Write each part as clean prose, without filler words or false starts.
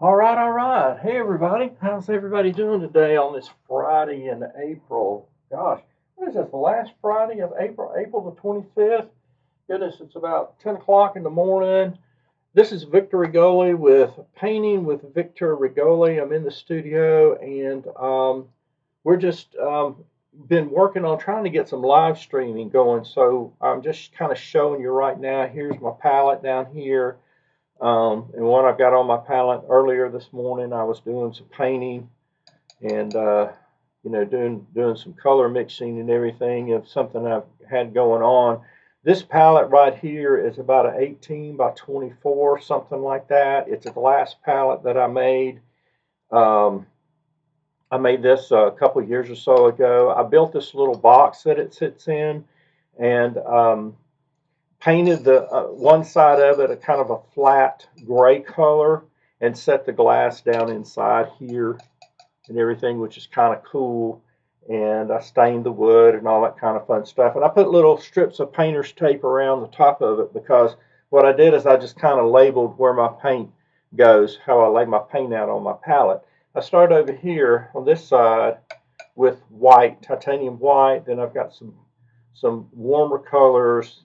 All right. Hey, everybody. How's everybody doing today on this Friday in April? Gosh, what is this, the last Friday of April, April the 25th? Goodness, it's about 10 o'clock in the morning. This is Victor Rigoli with Painting with Victor Rigoli. I'm in the studio and we're just been working on trying to get some live streaming going. So I'm just kind of showing you right now. Here's my palette down here. And what I've got on my palette earlier this morning, I was doing some painting and doing some color mixing and everything of something I've had going on. This palette right here is about an 18 by 24, something like that. It's a glass palette that I made. Um, I made this a couple of years or so ago. I built this little box that it sits in, and painted the one side of it a kind of a flat gray color and set the glass down inside here and everything, which is kind of cool. And I stained the wood and all that kind of fun stuff. And I put little strips of painter's tape around the top of it because what I did is I just kind of labeled where my paint goes, how I lay my paint out on my palette. I start over here on this side with white, titanium white. Then I've got some warmer colors,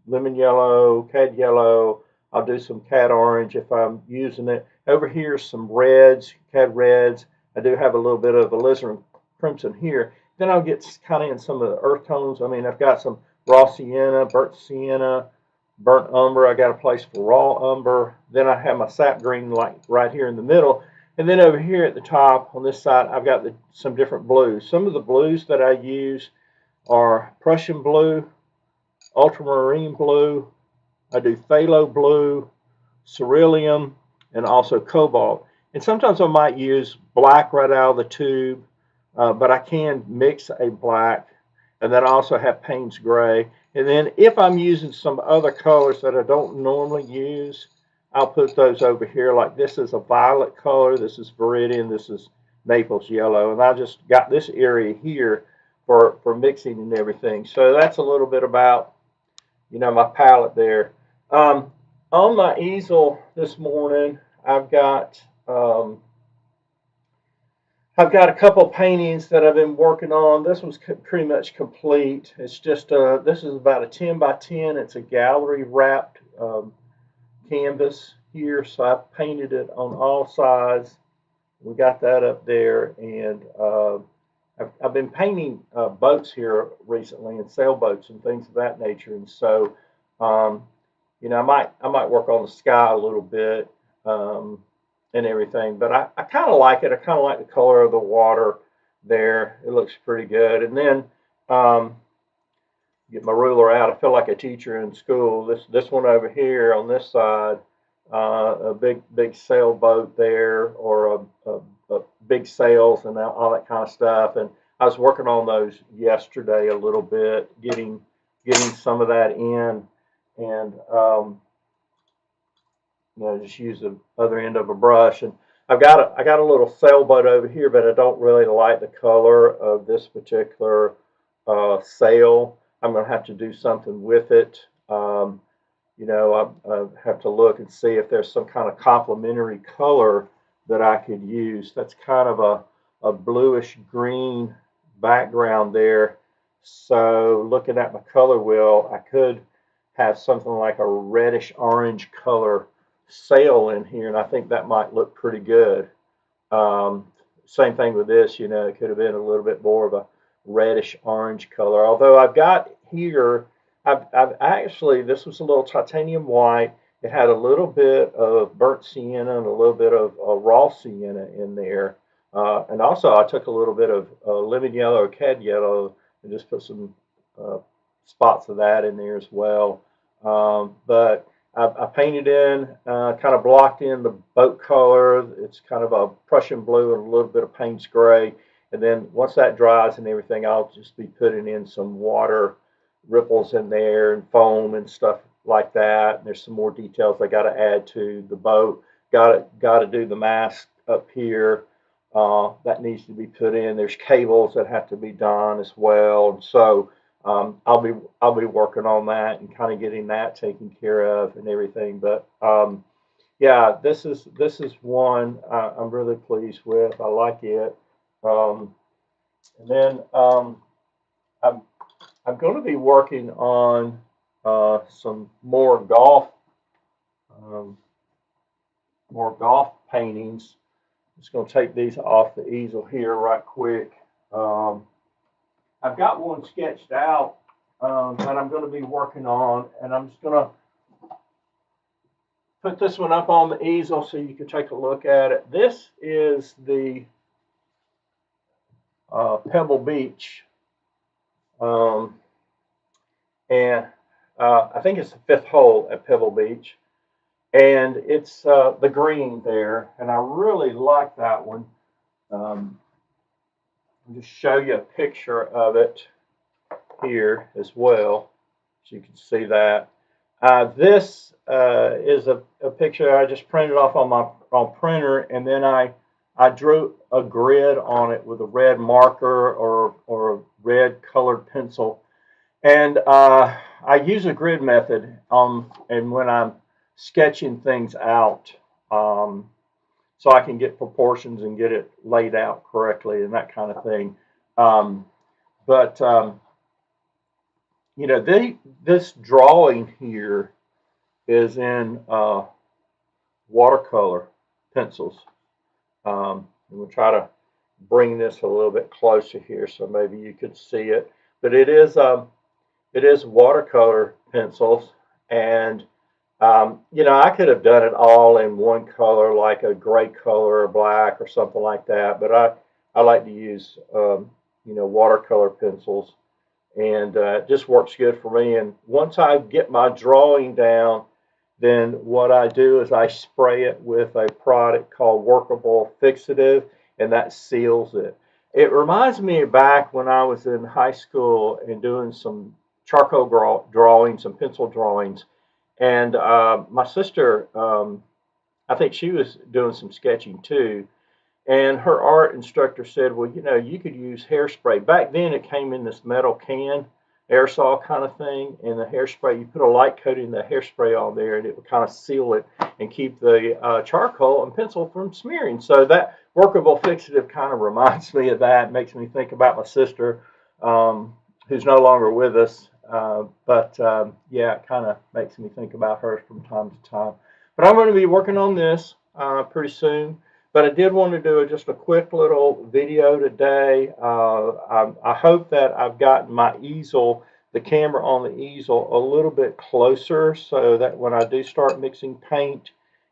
lemon yellow, cad yellow. I'll do some cad orange if I'm using it. Over here, some reds, cad reds. I do have a little bit of alizarin crimson here. Then I'll get kind of in some of the earth tones. I mean, I've got some raw sienna, burnt umber. I got a place for raw umber. Then I have my sap green like right here in the middle. And then over here at the top on this side, I've got some different blues. Some of the blues that I use are Prussian blue, ultramarine blue. I do phthalo blue, cerulean, and also cobalt. And sometimes I might use black right out of the tube, but I can mix a black. And then I also have Payne's gray. And then if I'm using some other colors that I don't normally use, I'll put those over here. Like this is a violet color, this is viridian, this is Naples yellow. And I just got this area here for mixing and everything. So that's a little bit about my palette there. On my easel this morning, I've got a couple paintings that I've been working on. This one's pretty much complete. It's just this is about a 10 by 10. It's a gallery wrapped canvas here, so I painted it on all sides. We got that up there, and I've been painting boats here recently and sailboats and things of that nature, and so um, I might work on the sky a little bit and everything, but I kind of like it. I kind of like the color of the water there. It looks pretty good. And then um, get my ruler out. I feel like a teacher in school. This one over here on this side, a big sailboat there, or a big sails and all that kind of stuff. And I was working on those yesterday a little bit, getting some of that in, and just use the other end of a brush. And I got a little sailboat over here, but I don't really like the color of this particular sail. I'm going to have to do something with it. I have to look and see if there's some kind of complementary color that I could use. That's kind of a bluish green background there. So looking at my color wheel, I could have something like a reddish orange color sail in here, and I think that might look pretty good. Same thing with this, it could have been a little bit more of a reddish orange color. Although I've got here, I've actually, this was a little titanium white. It had a little bit of burnt sienna and a little bit of raw sienna in there. And also I took a little bit of lemon yellow or cad yellow and just put some uh, spots of that in there as well. But I painted in, kind of blocked in the boat color. It's kind of a Prussian blue and a little bit of Payne's gray. And then once that dries and everything, I'll just be putting in some water ripples in there and foam and stuff like that. And there's some more details I got to add to the boat. Got to do the mast up here. That needs to be put in. There's cables that have to be done as well. And so I'll be working on that and kind of getting that taken care of and everything. But yeah, this is one I'm really pleased with. I like it. And then I'm I'm going to be working on some um, more golf paintings. Just going to take these off the easel here right quick. Um, I've got one sketched out that I'm going to be working on, and I'm just going to put this one up on the easel so you can take a look at it. This is the Pebble Beach, um, and I think it's the fifth hole at Pebble Beach, and it's the green there, and I really like that one. Um, I'll just show you a picture of it here as well, so you can see that. This is a picture I just printed off on my printer, and then I drew a grid on it with a red marker or a red colored pencil, and I use a grid method and when I'm sketching things out, so I can get proportions and get it laid out correctly and that kind of thing. Um, but you know, this drawing here is in watercolor pencils. And we'll try to bring this a little bit closer here so maybe you could see it. But it is watercolor pencils, and you know, I could have done it all in one color, like a gray color or black or something like that. But I like to use you know, watercolor pencils, and it just works good for me. And once I get my drawing down, then what I do is I spray it with a product called Workable Fixative, and that seals it. It reminds me back when I was in high school and doing some charcoal drawings, some pencil drawings, and my sister, I think she was doing some sketching too, and her art instructor said, well, you know, you could use hairspray. Back then it came in this metal can, aerosol kind of thing, and the hairspray, you put a light coat in the hairspray on there and it would kind of seal it and keep the charcoal and pencil from smearing. So that workable fixative kind of reminds me of that, makes me think about my sister, who's no longer with us. But yeah, it kind of makes me think about her from time to time. But I'm going to be working on this pretty soon. But I did want to do just a quick little video today. I hope that I've gotten my easel, the camera on the easel, a little bit closer so that when I do start mixing paint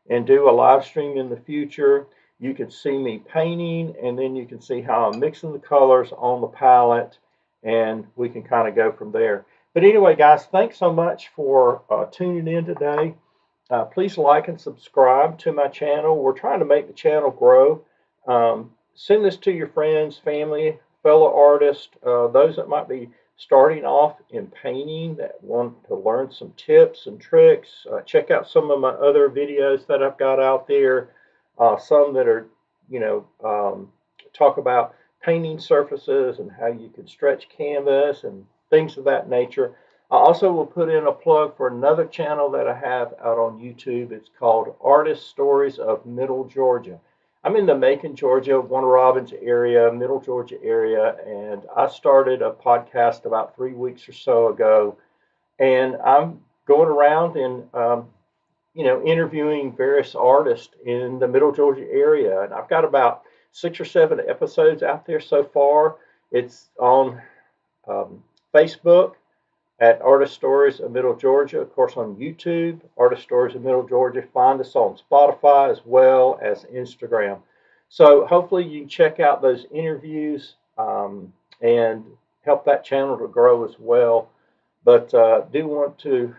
and do a live stream in the future, you can see me painting, and then you can see how I'm mixing the colors on the palette, and we can kind of go from there. But anyway, guys, thanks so much for tuning in today. Please like and subscribe to my channel. We're trying to make the channel grow. Send this to your friends, family, fellow artists, those that might be starting off in painting that want to learn some tips and tricks. Check out some of my other videos that I've got out there. Some that are, you know, talk about painting surfaces and how you can stretch canvas and things of that nature. I also will put in a plug for another channel that I have out on YouTube. It's called Artist Stories of Middle Georgia. I'm in the Macon, Georgia, Warner Robins area, Middle Georgia area, and I started a podcast about 3 weeks or so ago, and I'm going around and you know, interviewing various artists in the Middle Georgia area, and I've got about 6 or 7 episodes out there so far. It's on Facebook at Artist Stories of Middle Georgia, of course on YouTube, Artist Stories of Middle Georgia. Find us on Spotify as well as Instagram. So hopefully you can check out those interviews and help that channel to grow as well. But do want to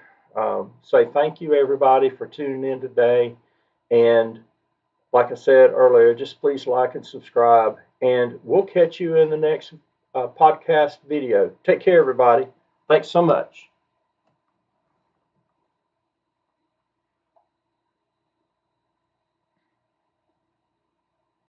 say thank you everybody for tuning in today. And like I said earlier, just please like and subscribe. And we'll catch you in the next podcast video. Take care, everybody. Thanks so much.